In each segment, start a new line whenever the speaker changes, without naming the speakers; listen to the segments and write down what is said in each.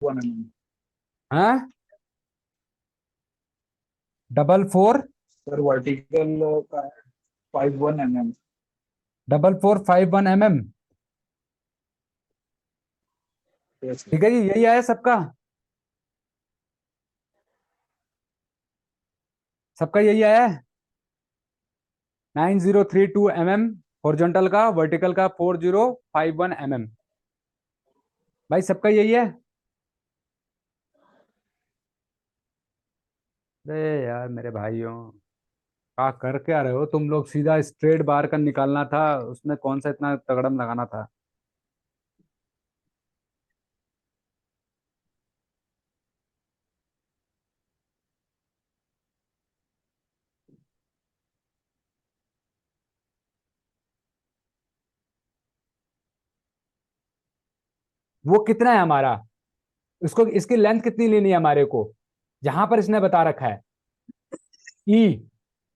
1 mm।
हाँ, 44
sir vertical का है 51 mm।
4451 mm।
Yes sir.
ठीक है जी, यही आया सबका। सबका यही आया है। 9032 mm हॉरिजॉन्टल का, वर्टिकल का 4051 mm। भाई सबका यही है। अरे यार मेरे भाइयों, क्या कर क्या रहे हो तुम लोग? सीधा स्ट्रेट बार का निकालना था, उसमें कौन सा इतना तगड़म लगाना था? वो कितना है हमारा? इसको, इसकी लेंथ कितनी लेनी है हमारे को? जहां पर इसने बता रखा है ई।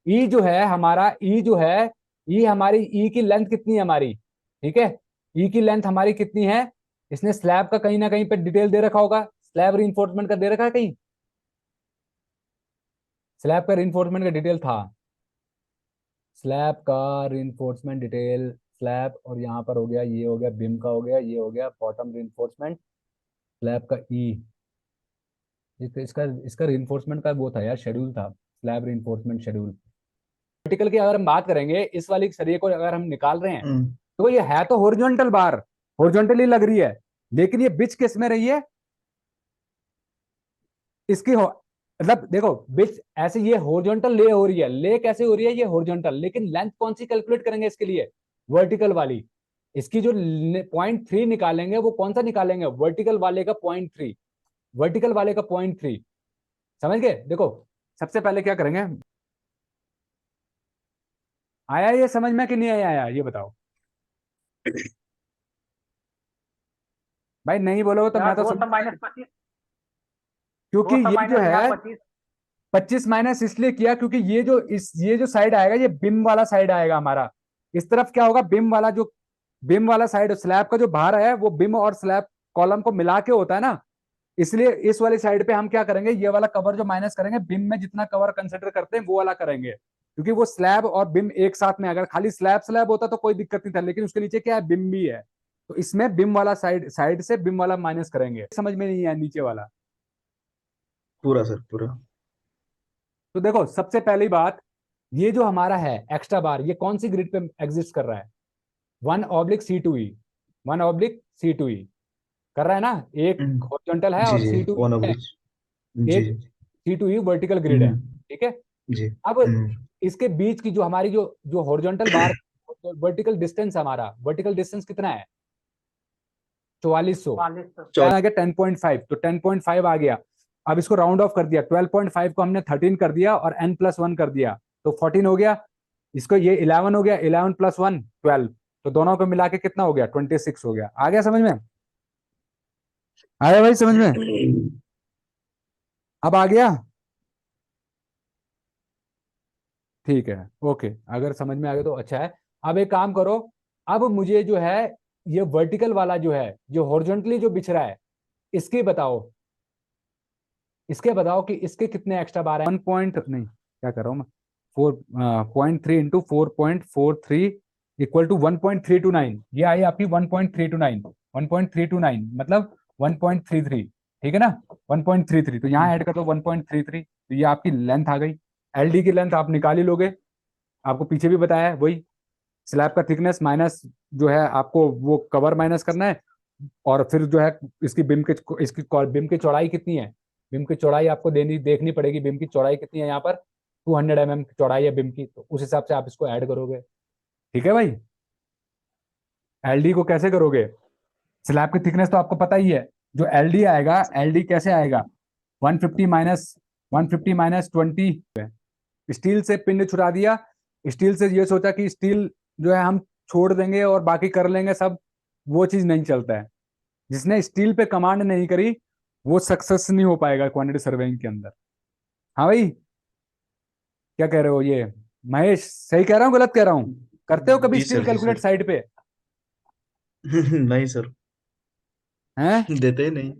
ई जो है हमारा, ई जो है, ई हमारी, ई की लेंथ कितनी है हमारी? ठीक है, ई की लेंथ हमारी कितनी है? इसने स्लैब का कहीं ना कहीं पे डिटेल दे रखा होगा, स्लैब रिइंफोर्समेंट का दे रखा है कहीं? स्लैब का रिइंफोर्समेंट का डिटेल था, स्लैब का रिइंफोर्समेंट डिटेल, स्लैब, और यहाँ पर हो गया, ये हो गया बीम का, हो गया ये, हो गया बॉटम रिइंफोर्समेंट, स्लैब का ई। इसका इसका रिइंफोर्समेंट का वो था यार, शेड्यूल था, स्लैब रिइंफोर्समेंट शेड्यूल। वर्टिकल की अगर हम बात करेंगे, इस वाली सरिये को अगर हम निकाल रहे हैं,
हम्म।
तो ये है तो हॉरिजॉन्टल बार, हॉरिजॉन्टली लग रही है, लेकिन ये बिच किस में रही है? इसकी मतलब देखो, बिच ऐसे ये हॉरिजॉन्टल ले हो रही है, ले कैसे हो रही है ये हॉरिजॉन्टल, लेकिन लेंथ कौन सी कैलकुलेट करेंगे इसके लिए? वर्टिकल वाली। इसकी जो 0.3 निकालेंगे, वो कौन सा निकालेंगे? वर्टिकल वाले का 0.3, वर्टिकल वाले का 0.3। समझ गए? देखो, सबसे पहले क्या करेंगे, आया ये समझ में कि नहीं आया? आया ये बताओ भाई, नहीं बोलोगे तो मैं
यार
तो
वो
समझ,
सब -25।
क्योंकि
वो सब
ये जो
माइनस यहाँ
है
25।
25 माइनस इसलिए किया क्योंकि ये जो साइड आएगा, ये बिम वाला साइड आएगा हमारा। इस तरफ क्या होगा, बिम वाला जो, बिम वाला साइड, स्लैब का जो भार है वो बिम और स्लैब कॉलम को मिला के होता है ना। इसलिए इस वाली साइड पे हम क्या करेंगे, ये वाला कवर जो माइनस करेंगे, बिम में जितना कवर कंसिडर करते हैं वो वाला करेंगे, क्योंकि वो स्लैब और बिम एक साथ में, अगर खाली स्लैब स्लैब होता तो कोई दिक्कत नहीं था, लेकिन उसके नीचे क्या है, बिम भी है, तो इसमें बिम वाला साइड, साइड से बिम वाला माइनस करेंगे। समझ में नहीं आया नीचे वाला?
पूरा सर पूरा।
तो देखो, सबसे पहली बात, ये जो हमारा है एक्स्ट्रा बार, ये कौन सी ग्रिड पे एग्जिस्ट कर रहा है? 1/C2E, 1/C2E कर रहा है ना। एक हॉरिजॉन्टल है
जी
और
जी,
सी टू
वन ऑफ
है,
विच। जी
एक
जी।
C2E वर्टिकल ग्रिड है।
हम्म।
ठीक है,
जी।
अब इसके बीच की जो हमारी जो जो हॉरिजॉन्टल बार, वर्टिकल डिस्टेंस हमारा, वर्टिकल डिस्टेंस कितना है? 4400।
4400।
आ गया 10.5, तो 10.5 आ गया। अब इसको राउंड ऑफ कर दिया, 12.5 को हमने 13 कर दिया और n+1 कर दिया, तो 14 हो गया। इसको ये 11 हो गया, 11 + 1 12, तो दोनों को मिला के कितना हो गया? 26 हो गया। आ गया समझ में? आया भाई समझ में? अब आ गया? ठीक है, ओके, अगर समझ में आ गया तो अच्छा है। अब एक काम करो, अब मुझे जो है, ये वर्टिकल वाला जो है, जो हॉरिजॉन्टली जो बिछ रहा है, इसके बताओ, इसके बताओ कि इसके कितने एक्स्ट्रा बार है? 1 पॉइंट नहीं, क्या कर रहा हूँ मैं, 4.3 इंटू 4.43 इक्वल टू 1.329, ये आई आपकी 1.329, 1.329 मतलब 1.33। ठीक है ना, 1.33, तो यहाँ ऐड कर दो 1.33, तो ये आपकी लेंथ आ गई। एलडी की लेंथ आप निकाल ही लोगे, आपको पीछे भी बताया है वही, स्लैब का थिकनेस माइनस जो है आपको वो कवर माइनस करना है, और फिर जो है इसकी बिम के, इसकी बिम की चौड़ाई कितनी है, बिम की चौड़ाई आपको देनी देखनी पड़ेगी, बिम की चौड़ाई कितनी है यहाँ पर, 200 mm की चौड़ाई है बिम की, तो उस हिसाब से आप इसको ऐड करोगे। ठीक है भाई, एलडी को कैसे करोगे? स्लैब की थिकनेस तो आपको पता ही है, जो एलडी आएगा, एलडी कैसे आएगा, 150 - 20, स्टील से पिंड छुड़ा दिया, स्टील से ये सोचा कि स्टील जो है हम छोड़ देंगे और बाकी कर लेंगे सब, वो चीज नहीं चलता है। जिसने स्टील पे कमांड नहीं करी, वो सक्सेस नहीं हो पाएगा क्वांटिटी सर्वेइंग के अंदर। हाँ भाई, क्या कह रहे हो ये? महेश, सही कह रहा हूँ गलत कह रहा हूँ? करते हो कभी
जी
स्टील
सर जी
कैलकुलेट
सर।
साइड पे?
नहीं सर,
हैं?
देते ही नहीं।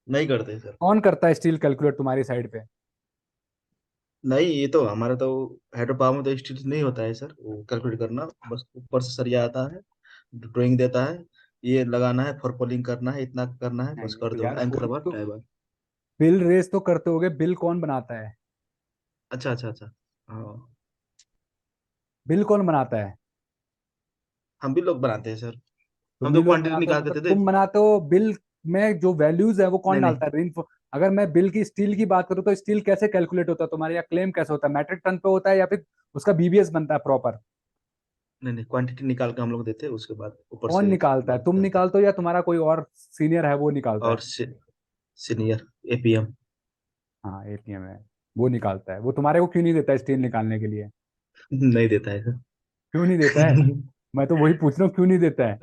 नहीं करते सर।
कौन करता है स्टील कैलकुलेट तुम्हारी साइड पे?
नहीं, ये तो हमारा तो हाइड्रो पावर में तो स्टील नहीं होता है सर, वो कैलकुलेट करना, बस ऊपर से सरिया आता है, ड्राइंग देता है, ये लगाना है, फॉरपोलिंग करना है, इतना करना है, बस
नहीं
कर
तो
दो,
यार
एंकर
कोई
बार
तो
टाई बार।
बिल रेस तो करते होगे, बिल कौन बनाता है?
अच्छा अच्छा अच्छा। हाँ,
बिल कौन बनाता है?
हम भी लोग बनाते हैं सर।
तुम
हम
भी
तो
लोग
क्वांटिटी
बनाते हो
निकाल
तो
के
फिर
देते।
तुम बनाते हो बिल में जो वैल्यूज है वो कौन
नहीं नहीं
डालता है? अगर मैं बिल की स्टील की बात करूँ तो स्टील कैसे कैलकुलेट होता है तुम्हारे, या क्लेम कैसे होता है? मैट्रिक टन पे होता है या फिर उसका बीबीएस बनता है प्रॉपर?
नहीं नहीं, क्वांटिटी निकाल के हम लोग देते हैं, उसके बाद ऊपर
कौन
से
निकालता है?
बात
तुम
करते हैं।
निकालते हो या तुम्हारा कोई और सीनियर है वो निकालता
और
है?
Senior APM.
हाँ एटीएम है, वो निकालता है। वो तुम्हारे को क्यों नहीं देता है स्टील निकालने के लिए?
नहीं देता है सर।
क्यों नहीं देता है? मैं तो वही पूछ रहा हूँ, क्यों नहीं देता है?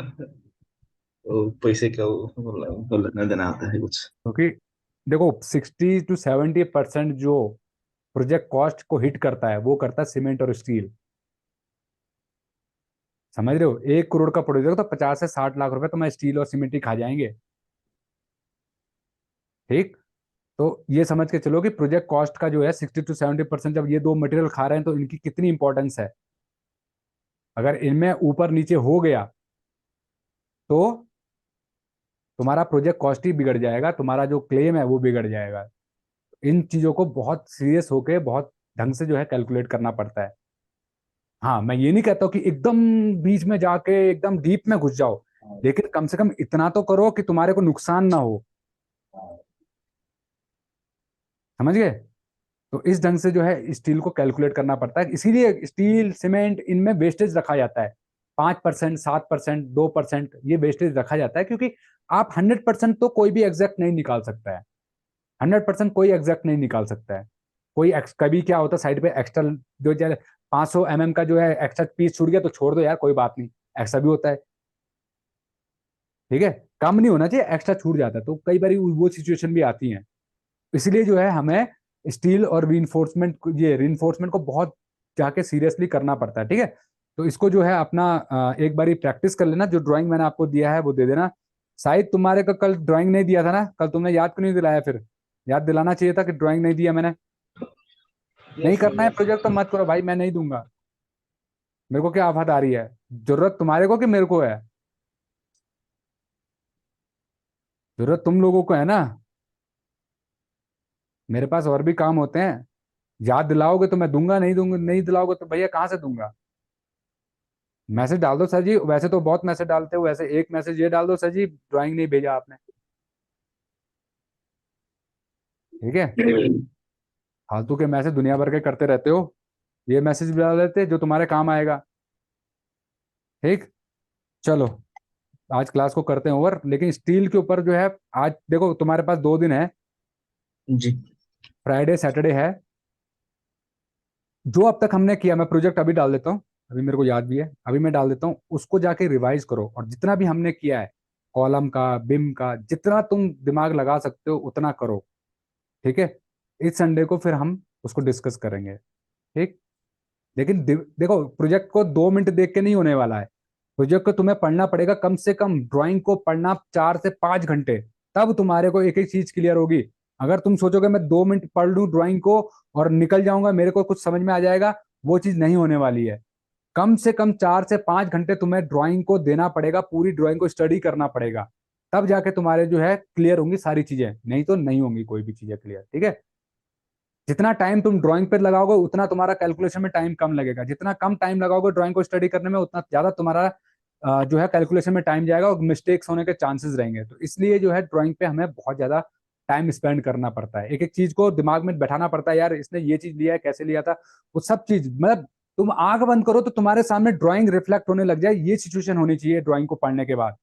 वो पैसे का वो लगना देना आता है कुछ।
क्योंकि देखो 60 to 70% जो प्रोजेक्ट कॉस्ट को हिट करता है वो करता है सीमेंट और स्टील। समझ रहे हो? 1 करोड़ का प्रोजेक्ट तो 50 से 60 लाख रुपए तो मैं स्टील और सीमेंट ही खा जाएंगे। ठीक। तो ये समझ के चलो कि प्रोजेक्ट कॉस्ट का जो है 60 to 70% जब ये दो मटेरियल खा रहे हैं तो इनकी कितनी इंपॉर्टेंस है। अगर इनमें ऊपर नीचे हो गया तो तुम्हारा प्रोजेक्ट कॉस्ट ही बिगड़ जाएगा, तुम्हारा जो क्लेम है वो बिगड़ जाएगा। इन चीजों को बहुत सीरियस होके बहुत ढंग से जो है कैलकुलेट करना पड़ता है। हाँ मैं ये नहीं कहता हूँ कि एकदम बीच में जाके एकदम डीप में घुस जाओ, लेकिन कम से कम इतना तो करो कि तुम्हारे को नुकसान ना हो। समझ गए? तो इस ढंग से जो है स्टील को कैलकुलेट करना पड़ता है, इसीलिए स्टील सीमेंट इनमें वेस्टेज रखा जाता है। 5%, 7%, 2% ये वेस्टेज रखा जाता है, क्योंकि आप 100% तो कोई भी एग्जैक्ट नहीं निकाल सकता है। 100% कोई एग्जैक्ट नहीं निकाल सकता है। कभी क्या होता है साइड पे एक्स्ट्रा जो 500 mm का जो है एक्स्ट्रा पीस छूट गया तो छोड़ दो यार, कोई बात नहीं, ऐसा भी होता है। ठीक है। कम नहीं होना चाहिए, एक्स्ट्रा छूट जाता है, तो कई बार वो सिचुएशन भी आती है। इसलिए जो है हमें स्टील और रीइंफोर्समेंट को बहुत जाके सीरियसली करना पड़ता है। ठीक है। तो इसको जो है अपना एक बारी प्रैक्टिस कर लेना। जो ड्राइंग मैंने आपको दिया है वो दे देना। शायद तुम्हारे को कल ड्राइंग नहीं दिया था ना, कल तुमने याद क्यों नहीं दिलाया फिर? याद दिलाना चाहिए था कि ड्राइंग नहीं दिया मैंने। नहीं
यस सर,
करना है
यस
प्रोजेक्ट तो मत करो भाई, मैं नहीं दूंगा। मेरे को क्या आफत आ रही है? जरूरत तुम्हारे को कि मेरे को है? जरूरत तुम लोगों को है ना। मेरे पास और भी काम होते हैं। याद दिलाओगे तो मैं दूंगा, नहीं दूंगा, नहीं दिलाओगे तो भैया कहाँ से दूंगा? मैसेज डाल दो सर जी, वैसे तो बहुत मैसेज डालते हो, वैसे एक मैसेज ये डाल दो, सर जी ड्राइंग नहीं भेजा आपने। ठीक है। फालतू के मैसेज दुनिया भर के करते रहते हो। ये मैसेज भी डाल देते जो तुम्हारे काम आएगा। ठीक। चलो, आज क्लास को करते हैं ओवर, लेकिन स्टील के ऊपर जो है आज देखो तुम्हारे पास 2 दिन है,
जी
फ्राइडे सैटरडे है। जो अब तक हमने किया मैं प्रोजेक्ट अभी डाल देता हूँ, अभी मेरे को याद भी है, अभी मैं डाल देता हूँ, उसको जाके रिवाइज करो और जितना भी हमने किया है कॉलम का बिम का जितना तुम दिमाग लगा सकते हो उतना करो। ठीक है। इस संडे को फिर हम उसको डिस्कस करेंगे। ठीक। लेकिन देखो प्रोजेक्ट को 2 मिनट देख के नहीं होने वाला है। प्रोजेक्ट को तुम्हें पढ़ना पड़ेगा, कम से कम ड्राइंग को पढ़ना 4 से 5 घंटे, तब तुम्हारे को एक एक चीज क्लियर होगी। अगर तुम सोचोगे मैं 2 मिनट पढ़ लूँ ड्राइंग को और निकल जाऊंगा, मेरे को कुछ समझ में आ जाएगा, वो चीज नहीं होने वाली है। कम से कम 4 से 5 घंटे तुम्हें ड्राइंग को देना पड़ेगा, पूरी ड्राइंग को स्टडी करना पड़ेगा, तब जाके तुम्हारे जो है क्लियर होंगी सारी चीजें, नहीं तो नहीं होंगी कोई भी चीजें क्लियर। ठीक है। जितना टाइम तुम ड्राइंग पे लगाओगे उतना तुम्हारा कैलकुलेशन में टाइम कम लगेगा, जितना कम टाइम लगाओगे ड्राइंग को स्टडी करने में उतना ज्यादा तुम्हारा जो है कैलकुलेशन में टाइम जाएगा और मिस्टेक्स होने के चांसेस रहेंगे। तो इसलिए जो है ड्राइंग पे हमें बहुत ज्यादा टाइम स्पेंड करना पड़ता है, एक एक चीज को दिमाग में बैठाना पड़ता है, यार इसने ये चीज लिया है कैसे लिया था, वो सब चीज मतलब तुम आंख बंद करो तो तुम्हारे सामने ड्राइंग रिफ्लेक्ट होने लग जाए, ये सिचुएशन होनी चाहिए ड्राइंग को पढ़ने के बाद।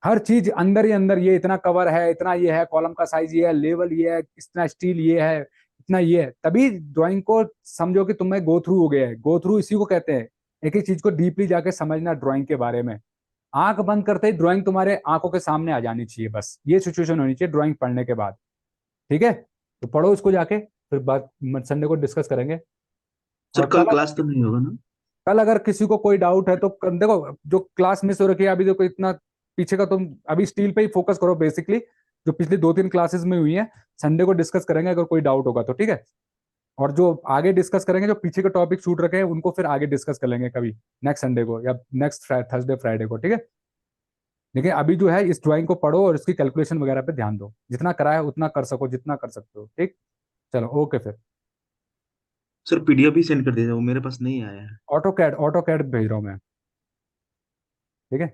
हर चीज अंदर ही अंदर, ये इतना कवर है, इतना ये है, कॉलम का साइज ये है, लेवल ये है, इतना स्टील ये है, इतना ये है, तभी ड्राइंग को समझो कि तुम्हें गो थ्रू हो गया है। गो थ्रू इसी को कहते हैं, एक एक चीज को डीपली जाके समझना ड्राइंग के बारे में। आंख बंद करते ही ड्राइंग तुम्हारे आंखों के सामने आ जानी चाहिए, बस ये सिचुएशन होनी चाहिए ड्राइंग पढ़ने के बाद। ठीक है। तो पढ़ो इसको जाके, फिर बात संडे को डिस्कस करेंगे।
सर,
और
कल क्लास तो नहीं होगा ना?
कल अगर किसी को कोई डाउट है तो देखो जो क्लास मिस हो रखी है अभी, देखो इतना पीछे का तुम अभी स्टील पे ही फोकस करो बेसिकली, जो पिछली 2-3 क्लासेस में हुई है। संडे को डिस्कस करेंगे अगर कोई डाउट होगा तो, ठीक है। और जो आगे डिस्कस करेंगे, जो पीछे के टॉपिक छूट रखे हैं उनको फिर आगे डिस्कस कर लेंगे कभी नेक्स्ट संडे को या नेक्स्ट थर्सडे फ्राइडे को, ठीक है। लेकिन अभी जो है इस ड्राइंग को पढ़ो और इसकी कैलकुलेशन वगैरह पे ध्यान दो, जितना कराया उतना कर सको, जितना कर सकते हो, ठीक। चलो ओके फिर।
सर पीडीएफ भी सेंड कर दीजिए, वो मेरे पास नहीं आया है।
ऑटो कैड भेज रहा हूँ मैं, ठीक है।